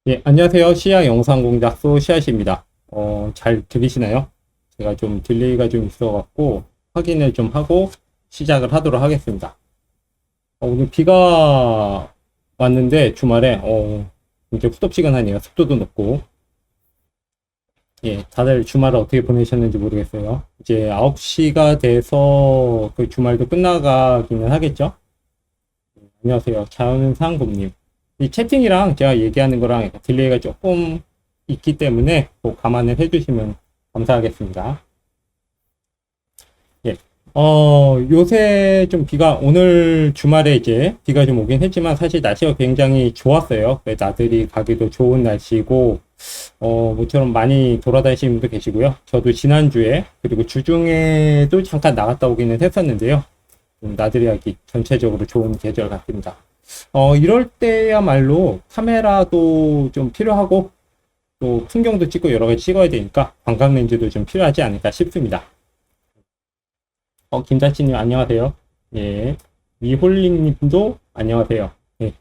예, 안녕하세요. 시야 영상 공작소 시아씨입니다. 잘 들리시나요? 제가 좀 딜레이가 좀 있어갖고 확인을 좀 하고 시작을 하도록 하겠습니다. 오늘 비가 왔는데 주말에 이제 후덥지근하네요. 습도도 높고. 예, 다들 주말을 어떻게 보내셨는지 모르겠어요. 이제 9시가 돼서 그 주말도 끝나가기는 하겠죠? 안녕하세요. 자연상곰님. 이 채팅이랑 제가 얘기하는 거랑 약간 딜레이가 조금 있기 때문에 꼭 감안을 해주시면 감사하겠습니다. 예. 요새 좀 오늘 주말에 이제 비가 좀 오긴 했지만 사실 날씨가 굉장히 좋았어요. 나들이 가기도 좋은 날씨고, 모처럼 많이 돌아다니시는 분도 계시고요. 저도 지난주에, 그리고 주중에도 잠깐 나갔다 오기는 했었는데요. 나들이 하기 전체적으로 좋은 계절 같습니다. 이럴 때야말로 카메라도 좀 필요하고 또 풍경도 찍고 여러 가지 찍어야 되니까 광각 렌즈도 좀 필요하지 않을까 싶습니다. 김다치님 안녕하세요. 예. 미홀링님도 안녕하세요. 예.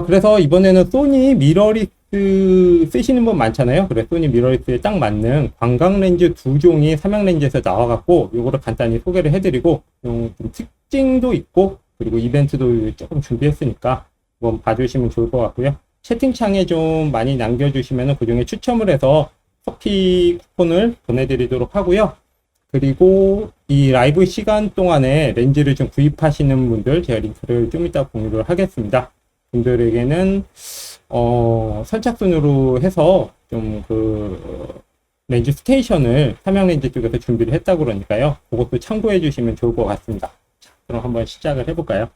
그래서 이번에는 소니 미러리스 쓰시는 분 많잖아요. 그래서 소니 미러리스에 딱 맞는 광각 렌즈 두 종이 삼양 렌즈에서 나와갖고 요거를 간단히 소개를 해드리고 좀 특징도 있고 그리고 이벤트도 조금 준비했으니까 한번 봐주시면 좋을 것 같고요. 채팅창에 좀 많이 남겨주시면 그 중에 추첨을 해서 커피 쿠폰을 보내드리도록 하고요. 그리고 이 라이브 시간 동안에 렌즈를 좀 구입하시는 분들 제가 링크를 좀 이따 공유를 하겠습니다. 분들에게는 선착순으로 해서 좀 렌즈 스테이션을 삼양렌즈 쪽에서 준비를 했다고 그러니까요. 그것도 참고해 주시면 좋을 것 같습니다. 자, 그럼 한번 시작을 해볼까요?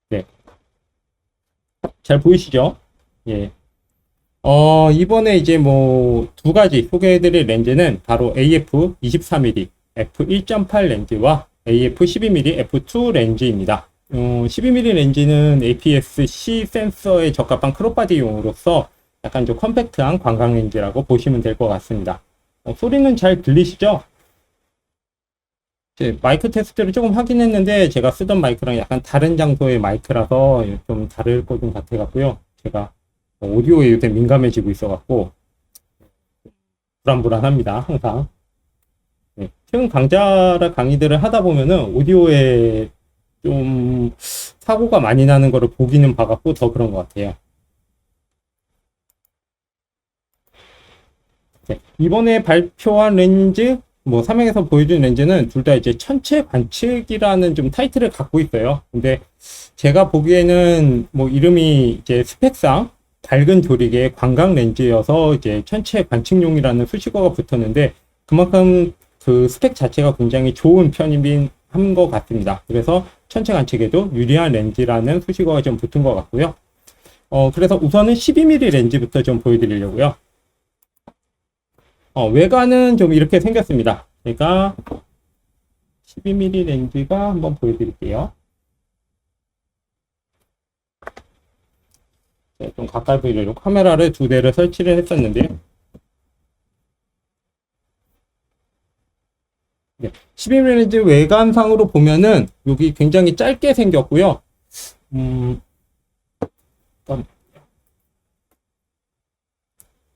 네. 잘 보이시죠? 예. 이번에 이제 뭐 두 가지 소개해드릴 렌즈는 바로 AF 23mm f1.8 렌즈와 AF 12mm f2 렌즈입니다. 12mm 렌즈는 APS-C 센서에 적합한 크롭바디용으로서 약간 좀 컴팩트한 광각 렌즈라고 보시면 될 것 같습니다. 소리는 잘 들리시죠? 마이크 테스트를 조금 하긴 했는데 제가 쓰던 마이크랑 약간 다른 장소의 마이크라서 좀 다를 것 좀 같아 갖고요. 제가 오디오에 요새 민감해지고 있어 갖고 불안불안합니다. 항상. 네. 최근 강좌라 강의들을 하다 보면은 오디오에 좀 사고가 많이 나는 거를 보기는 봐갖고 더 그런 것 같아요. 네. 이번에 발표한 렌즈 뭐 삼양에서 보여준 렌즈는 둘 다 이제 천체 관측이라는 좀 타이틀을 갖고 있어요. 근데 제가 보기에는 뭐 이름이 이제 스펙상 밝은 조리개 광각 렌즈여서 이제 천체 관측용이라는 수식어가 붙었는데 그만큼 그 스펙 자체가 굉장히 좋은 편이긴 한 것 같습니다. 그래서 천체 관측에도 유리한 렌즈라는 수식어가 좀 붙은 것 같고요. 그래서 우선은 12mm 렌즈부터 좀 보여드리려고요. 외관은 좀 이렇게 생겼습니다. 제가 12mm 렌즈가 한번 보여드릴게요. 네, 좀 가까이 보이려고 카메라를 두 대를 설치를 했었는데요. 네, 12mm 렌즈 외관상으로 보면은 여기 굉장히 짧게 생겼고요.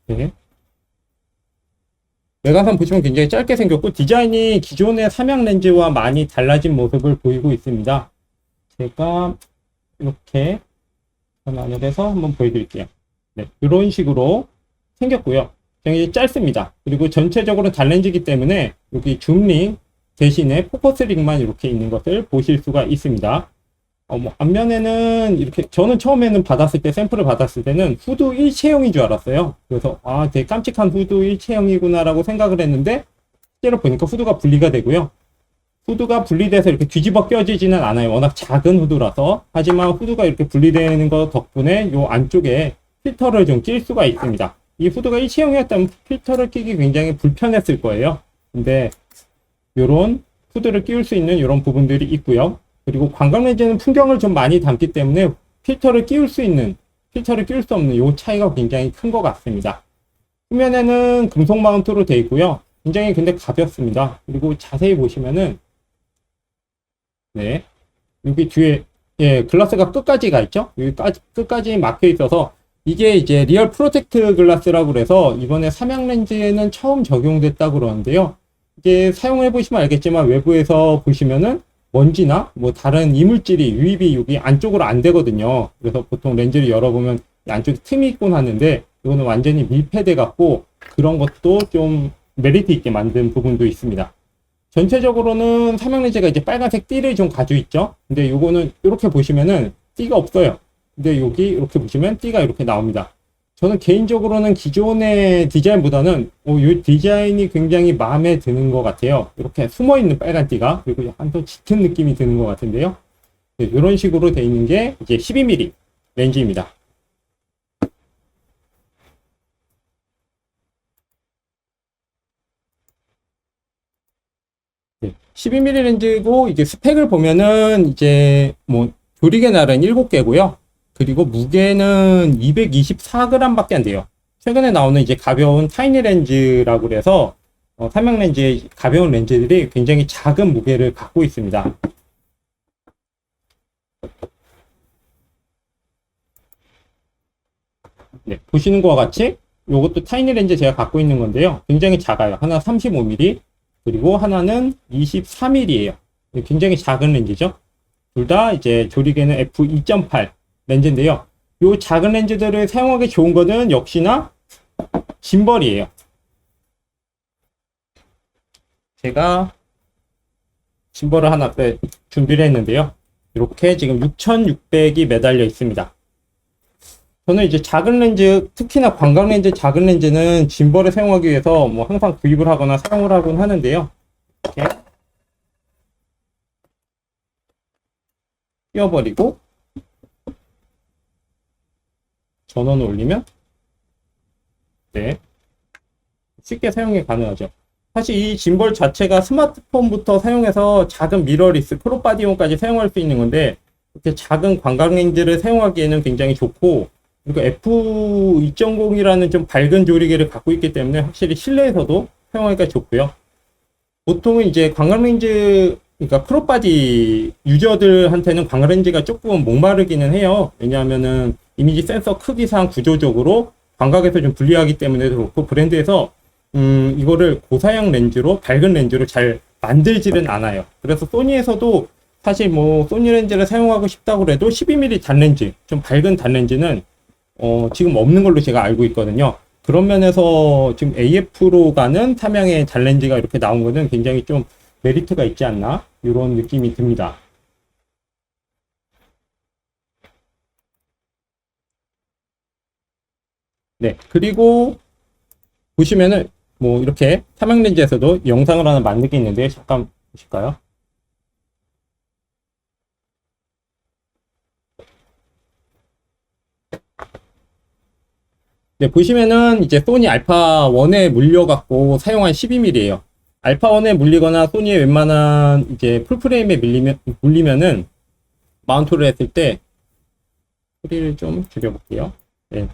네. 외관상 보시면 굉장히 짧게 생겼고 디자인이 기존의 삼양 렌즈와 많이 달라진 모습을 보이고 있습니다. 제가 이렇게 전환을 해서 한번 보여드릴게요. 네, 이런 식으로 생겼고요. 굉장히 짧습니다. 그리고 전체적으로 단렌즈이기 때문에 여기 줌링 대신에 포커스 링만 이렇게 있는 것을 보실 수가 있습니다. 뭐 앞면에는 이렇게 저는 처음에는 샘플을 받았을 때는 후드 일체형인 줄 알았어요. 그래서 되게 깜찍한 후드 일체형이구나라고 생각을 했는데 실제로 보니까 후드가 분리가 되고요. 후드가 분리돼서 이렇게 뒤집어 껴지지는 않아요. 워낙 작은 후드라서. 하지만 후드가 이렇게 분리되는 것 덕분에 이 안쪽에 필터를 좀 낄 수가 있습니다. 이 후드가 일체형이었다면 필터를 끼기 굉장히 불편했을 거예요. 근데 이런 후드를 끼울 수 있는 이런 부분들이 있고요. 그리고 광각 렌즈는 풍경을 좀 많이 담기 때문에 필터를 끼울 수 있는, 필터를 끼울 수 없는 이 차이가 굉장히 큰 것 같습니다. 후면에는 금속 마운트로 되어 있고요. 굉장히 근데 가볍습니다. 그리고 자세히 보시면은, 네, 여기 뒤에, 예, 글라스가 끝까지 가 있죠? 여기까지, 끝까지 막혀 있어서, 이게 이제 리얼 프로텍트 글라스라고 그래서 이번에 삼양 렌즈에는 처음 적용됐다고 그러는데요. 이게 사용해 보시면 알겠지만 외부에서 보시면은 먼지나 뭐 다른 이물질이 유입이 여기 안쪽으로 안 되거든요. 그래서 보통 렌즈를 열어보면 안쪽에 틈이 있곤 하는데 이거는 완전히 밀폐돼 갖고 그런 것도 좀 메리트 있게 만든 부분도 있습니다. 전체적으로는 삼양 렌즈가 이제 빨간색 띠를 좀 가지고 있죠. 근데 요거는 이렇게 보시면은 띠가 없어요. 근데 여기 이렇게 보시면 띠가 이렇게 나옵니다. 저는 개인적으로는 기존의 디자인보다는 이 디자인이 굉장히 마음에 드는 것 같아요. 이렇게 숨어있는 빨간 띠가 그리고 약간 더 짙은 느낌이 드는 것 같은데요. 네, 이런 식으로 되어 있는 게 이제 12mm 렌즈입니다. 네, 12mm 렌즈고 이게 스펙을 보면은 이제 뭐 조리개 날은 7개고요. 그리고 무게는 224g 밖에 안 돼요. 최근에 나오는 이제 가벼운 타이니 렌즈라고 그래서 삼양 렌즈의 가벼운 렌즈들이 굉장히 작은 무게를 갖고 있습니다. 네, 보시는 것과 같이 이것도 타이니 렌즈 제가 갖고 있는 건데요. 굉장히 작아요. 하나 35mm 그리고 하나는 23mm예요. 굉장히 작은 렌즈죠. 둘 다 이제 조리개는 f2.8 렌즈인데요. 이 작은 렌즈들을 사용하기 좋은 거는 역시나 짐벌이에요. 제가 짐벌을 하나 준비를 했는데요. 이렇게 지금 6600이 매달려 있습니다. 저는 이제 작은 렌즈, 특히나 광각 렌즈, 작은 렌즈는 짐벌을 사용하기 위해서 뭐 항상 구입을 하거나 사용을 하곤 하는데요. 이렇게 끼워버리고 전원을 올리면 네, 쉽게 사용이 가능하죠. 사실 이 짐벌 자체가 스마트폰부터 사용해서 작은 미러리스, 크롭바디온까지 사용할 수 있는 건데 이렇게 작은 광각 렌즈를 사용하기에는 굉장히 좋고 그리고 F2.0이라는 좀 밝은 조리개를 갖고 있기 때문에 확실히 실내에서도 사용하기가 좋고요. 보통은 이제 광각 렌즈, 그러니까 크롭바디 유저들한테는 광각 렌즈가 조금 목마르기는 해요. 왜냐하면은 이미지 센서 크기상 구조적으로 광각에서 좀 불리하기 때문에 그렇고 브랜드에서 이거를 고사양 렌즈로 밝은 렌즈로 잘 만들지는 않아요. 그래서 소니에서도 사실 뭐 소니 렌즈를 사용하고 싶다고 해도 12mm 단렌즈, 좀 밝은 단렌즈는 지금 없는 걸로 제가 알고 있거든요. 그런 면에서 지금 AF로 가는 삼양의 단렌즈가 이렇게 나온 거는 굉장히 좀 메리트가 있지 않나 이런 느낌이 듭니다. 네, 그리고 보시면은 뭐 이렇게 삼양 렌즈에서도 영상을 하나 만든 게 있는데 잠깐 보실까요? 네, 보시면은 이제 소니 알파 1에 물려갖고 사용한 12mm예요. 알파 1에 물리거나 소니의 웬만한 이제 풀프레임에 물리면은 마운트를 했을 때 소리를 좀 줄여볼게요. 네.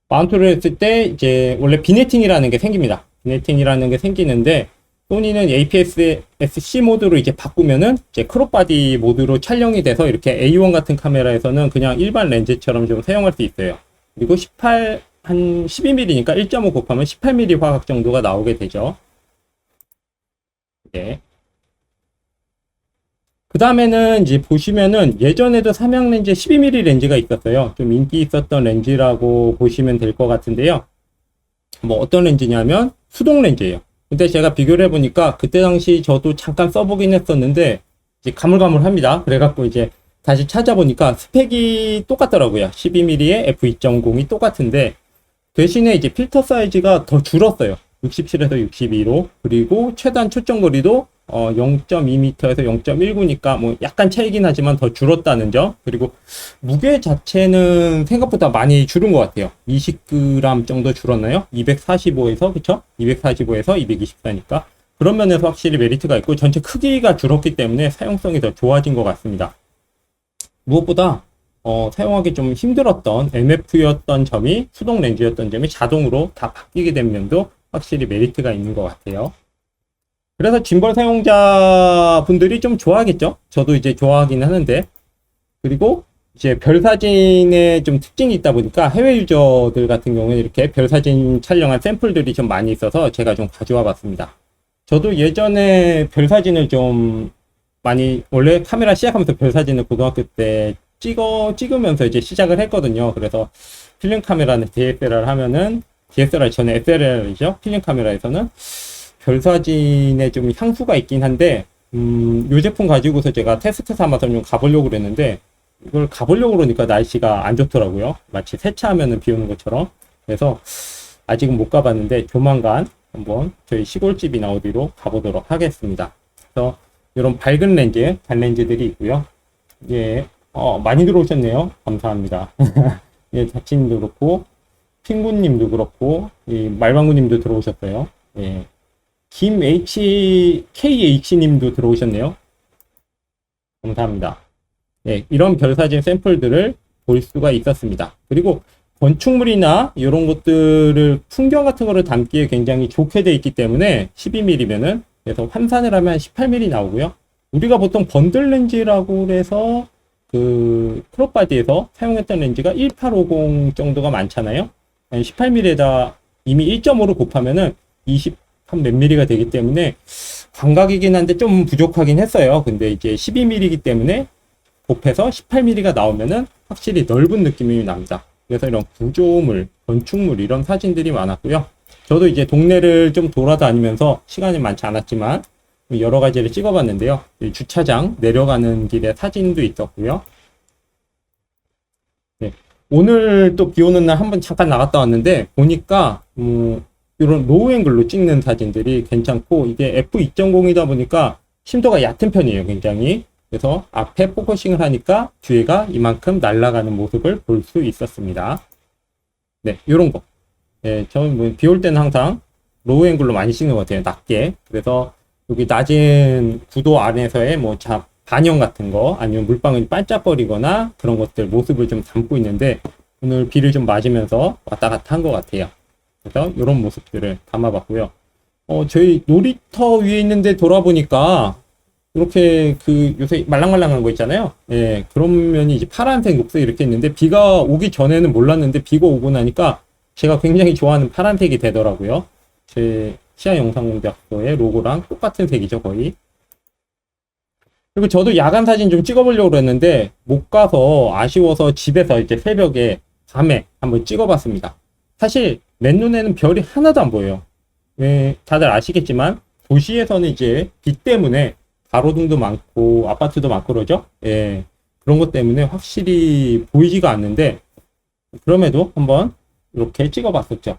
마운트를 했을 때 이제 원래 비네팅이라는 게 생깁니다. 비네팅이라는 게 생기는데 소니는 APS-C 모드로 이제 바꾸면은 이제 크롭바디 모드로 촬영이 돼서 이렇게 A1 같은 카메라에서는 그냥 일반 렌즈처럼 좀 사용할 수 있어요. 그리고 한 12mm니까 1.5 곱하면 18mm 화각 정도가 나오게 되죠. 네. 그 다음에는 이제 보시면은 예전에도 삼양 렌즈 12mm 렌즈가 있었어요. 좀 인기 있었던 렌즈라고 보시면 될 것 같은데요. 뭐 어떤 렌즈냐면 수동 렌즈예요. 근데 제가 비교를 해보니까 그때 당시 저도 잠깐 써보긴 했었는데 이제 가물가물합니다. 그래갖고 이제 다시 찾아보니까 스펙이 똑같더라고요. 12mm에 f2.0이 똑같은데 대신에 이제 필터 사이즈가 더 줄었어요. 67에서 62로. 그리고 최단 초점거리도 0.2m에서 0.19니까 뭐 약간 차이긴 하지만 더 줄었다는 점. 그리고 무게 자체는 생각보다 많이 줄은 것 같아요. 20g 정도 줄었나요? 245에서 그쵸? 245에서 224니까 그런 면에서 확실히 메리트가 있고 전체 크기가 줄었기 때문에 사용성이 더 좋아진 것 같습니다. 무엇보다 사용하기 좀 힘들었던 MF였던 점이 수동 렌즈였던 점이 자동으로 다 바뀌게 된 면도 확실히 메리트가 있는 것 같아요. 그래서 짐벌 사용자분들이 좀 좋아하겠죠. 저도 이제 좋아하긴 하는데. 그리고 이제 별 사진에 좀 특징이 있다 보니까 해외 유저들 같은 경우는 이렇게 별 사진 촬영한 샘플들이 좀 많이 있어서 제가 좀 가져와 봤습니다. 저도 예전에 별 사진을 좀 많이, 원래 카메라 시작하면서 별 사진을 고등학교 때 찍으면서 이제 시작을 했거든요. 그래서 필름 카메라는 DSLR 하면은, DSLR 전에 SLR이죠. 필름 카메라에서는 별 사진에 좀 향수가 있긴 한데, 요 제품 가지고서 제가 테스트 삼아서 좀 가보려고 그랬는데, 이걸 가보려고 그러니까 날씨가 안 좋더라고요. 마치 세차하면은 비 오는 것처럼. 그래서 아직은 못 가봤는데, 조만간 한번 저희 시골집이나 어디로 가보도록 하겠습니다. 그래서 이런 밝은 렌즈, 단렌즈들이 있고요. 예, 많이 들어오셨네요. 감사합니다. 예, 자친님도 그렇고, 핑구님도 그렇고, 이 말방구님도 들어오셨어요. 예, KH님도 들어오셨네요. 감사합니다. 예, 이런 별사진 샘플들을 볼 수가 있었습니다. 그리고 건축물이나 이런 것들을 풍경 같은 거를 담기에 굉장히 좋게 돼 있기 때문에 12mm면은 그래서 환산을 하면 18mm 나오고요. 우리가 보통 번들 렌즈라고 해서 그 크롭바디에서 사용했던 렌즈가 1850 정도가 많잖아요. 18mm에다 이미 1.5로 곱하면은 20몇 mm가 되기 때문에 광각이긴 한데 좀 부족하긴 했어요. 근데 이제 12mm이기 때문에 곱해서 18mm가 나오면은 확실히 넓은 느낌이 납니다. 그래서 이런 구조물, 건축물 이런 사진들이 많았고요. 저도 이제 동네를 좀 돌아다니면서 시간이 많지 않았지만 여러 가지를 찍어봤는데요. 주차장 내려가는 길에 사진도 있었고요. 네. 오늘 또 비 오는 날 한번 잠깐 나갔다 왔는데 보니까 이런 로우 앵글로 찍는 사진들이 괜찮고 이게 f2.0이다 보니까 심도가 얕은 편이에요. 굉장히. 그래서 앞에 포커싱을 하니까 뒤에가 이만큼 날아가는 모습을 볼 수 있었습니다. 네, 요런 거. 예, 저는 뭐 비올 때는 항상 로우 앵글로 많이 찍는 것 같아요. 낮게. 그래서 여기 낮은 구도 안에서의 뭐 반영 같은 거 아니면 물방울이 반짝거리거나 그런 것들 모습을 좀 담고 있는데 오늘 비를 좀 맞으면서 왔다 갔다 한 것 같아요. 그래서 이런 모습들을 담아봤고요. 저희 놀이터 위에 있는데 돌아보니까 이렇게 그 요새 말랑말랑한 거 있잖아요. 예, 그런 면이 이제 파란색, 녹색 이렇게 있는데 비가 오기 전에는 몰랐는데 비가 오고 나니까 제가 굉장히 좋아하는 파란색이 되더라고요. 제 시야 영상공작소의 로고랑 똑같은 색이죠, 거의. 그리고 저도 야간 사진 좀 찍어보려고 했는데 못 가서 아쉬워서 집에서 이제 새벽에 밤에 한번 찍어봤습니다. 사실 맨눈에는 별이 하나도 안 보여요. 예, 다들 아시겠지만 도시에서는 이제 빛 때문에 가로등도 많고 아파트도 많고 그러죠. 예, 그런 것 때문에 확실히 보이지가 않는데 그럼에도 한번 이렇게 찍어봤었죠.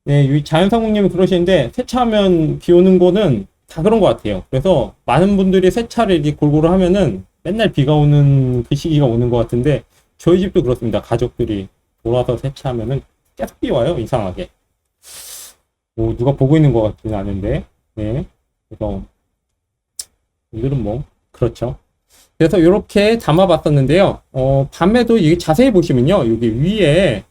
네, 자연상국님이 그러시는데 세차하면 비 오는 거는 다 그런 것 같아요. 그래서 많은 분들이 세차를 이렇게 골고루 하면은 맨날 비가 오는 그 시기가 오는 것 같은데 저희 집도 그렇습니다. 가족들이 돌아서 세차하면은 계속 비 와요. 이상하게. 뭐 누가 보고 있는 것 같지는 않은데. 네. 그래서 오늘은 뭐 그렇죠. 그래서 이렇게 담아봤었는데요. 밤에도 이게 자세히 보시면요. 여기 위에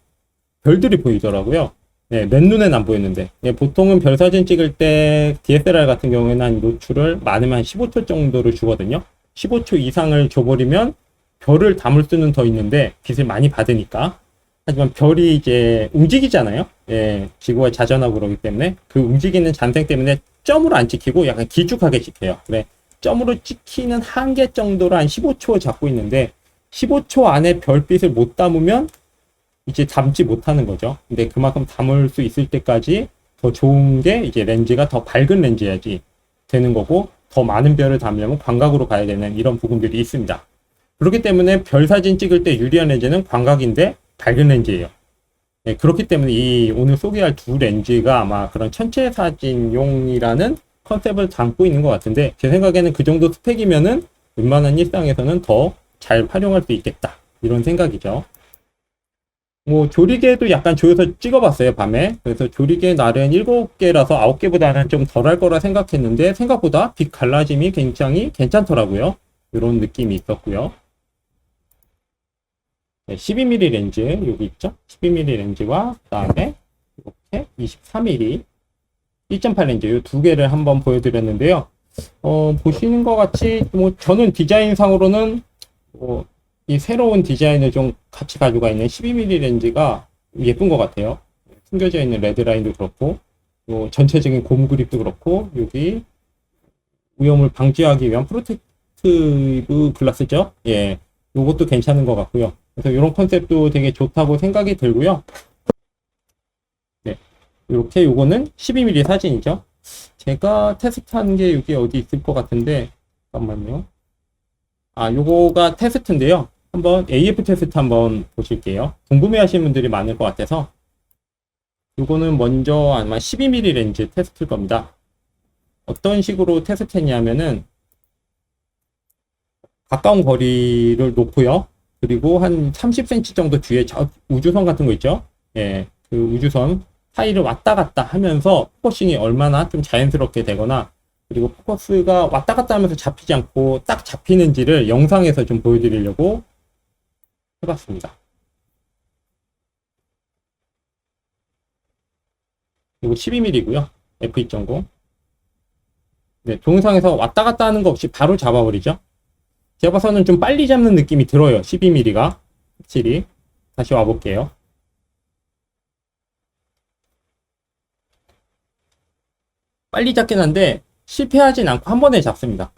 별들이 보이더라고요. 네, 맨눈엔 안 보였는데. 네, 보통은 별 사진 찍을 때 DSLR 같은 경우에는 한 노출을 많으면 한 15초 정도를 주거든요. 15초 이상을 줘버리면 별을 담을 수는 더 있는데 빛을 많이 받으니까. 하지만 별이 이제 움직이잖아요. 예, 지구가 자전하고 그러기 때문에 그 움직이는 잔생 때문에 점으로 안 찍히고 약간 길쭉하게 찍혀요. 그래, 점으로 찍히는 한계 정도로 한 15초 잡고 있는데 15초 안에 별빛을 못 담으면 이제 담지 못하는 거죠. 근데 그만큼 담을 수 있을 때까지 더 좋은 게 이제 렌즈가 더 밝은 렌즈여야지 되는 거고 더 많은 별을 담으려면 광각으로 가야 되는 이런 부분들이 있습니다. 그렇기 때문에 별 사진 찍을 때 유리한 렌즈는 광각인데 밝은 렌즈예요. 네, 그렇기 때문에 이 오늘 소개할 두 렌즈가 아마 그런 천체 사진용이라는 컨셉을 담고 있는 것 같은데 제 생각에는 그 정도 스펙이면은 웬만한 일상에서는 더 잘 활용할 수 있겠다 이런 생각이죠. 뭐 조리개도 약간 조여서 찍어봤어요 밤에. 그래서 조리개 날은 7개라서 9개보다는 좀 덜할 거라 생각했는데 생각보다 빛 갈라짐이 굉장히 괜찮더라고요. 이런 느낌이 있었고요. 네, 12mm 렌즈 여기 있죠. 12mm 렌즈와 그 다음에 이렇게 23mm 1.8 렌즈 이 두 개를 한번 보여드렸는데요. 보시는 것 같이 뭐 저는 디자인상으로는 이 새로운 디자인을 좀 같이 가지고 있는 12mm 렌즈가 예쁜 것 같아요. 숨겨져 있는 레드라인도 그렇고 전체적인 곰 그립도 그렇고 여기 위험을 방지하기 위한 프로텍티브 글라스죠. 예, 요것도 괜찮은 것 같고요. 그래서 이런 컨셉도 되게 좋다고 생각이 들고요. 네, 이렇게 요거는 12mm 사진이죠. 제가 테스트한 게 여기 어디 있을 것 같은데 잠깐만요. 요거가 테스트인데요. 한번 AF 테스트 한번 보실게요. 궁금해 하시는 분들이 많을 것 같아서 요거는 먼저 아마 12mm 렌즈 테스트일 겁니다. 어떤 식으로 테스트 했냐면은 가까운 거리를 놓고요. 그리고 한 30cm 정도 뒤에 우주선 같은 거 있죠? 예, 그 우주선 사이를 왔다 갔다 하면서 포커싱이 얼마나 좀 자연스럽게 되거나 그리고 포커스가 왔다 갔다 하면서 잡히지 않고 딱 잡히는지를 영상에서 좀 보여드리려고 해봤습니다. 이거 12mm고요. f2.0. 네, 동영상에서 왔다 갔다 하는 거 없이 바로 잡아버리죠. 제가 봐서는 좀 빨리 잡는 느낌이 들어요. 12mm가 확실히. 다시 와볼게요. 빨리 잡긴 한데 실패하진 않고 한 번에 잡습니다.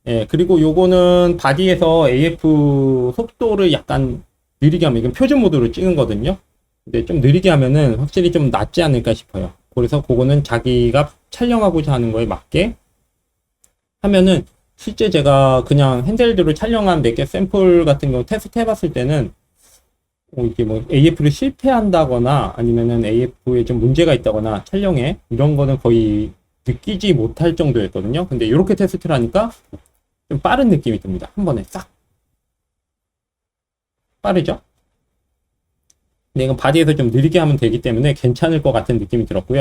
예, 그리고 요거는 바디에서 AF 속도를 약간 느리게 하면 이건 표준 모드로 찍은 거든요. 근데 좀 느리게 하면은 확실히 좀 낫지 않을까 싶어요. 그래서 그거는 자기가 촬영하고자 하는 거에 맞게 하면은 실제 제가 그냥 핸드헬드로 촬영한 몇 개 샘플 같은 거 테스트 해봤을 때는 이게 뭐 AF를 실패한다거나 아니면은 AF에 좀 문제가 있다거나 촬영에 이런 거는 거의 느끼지 못할 정도였거든요. 근데 이렇게 테스트를 하니까 좀 빠른 느낌이 듭니다. 한 번에 싹. 빠르죠? 근데 이건 바디에서 좀 느리게 하면 되기 때문에 괜찮을 것 같은 느낌이 들었고요.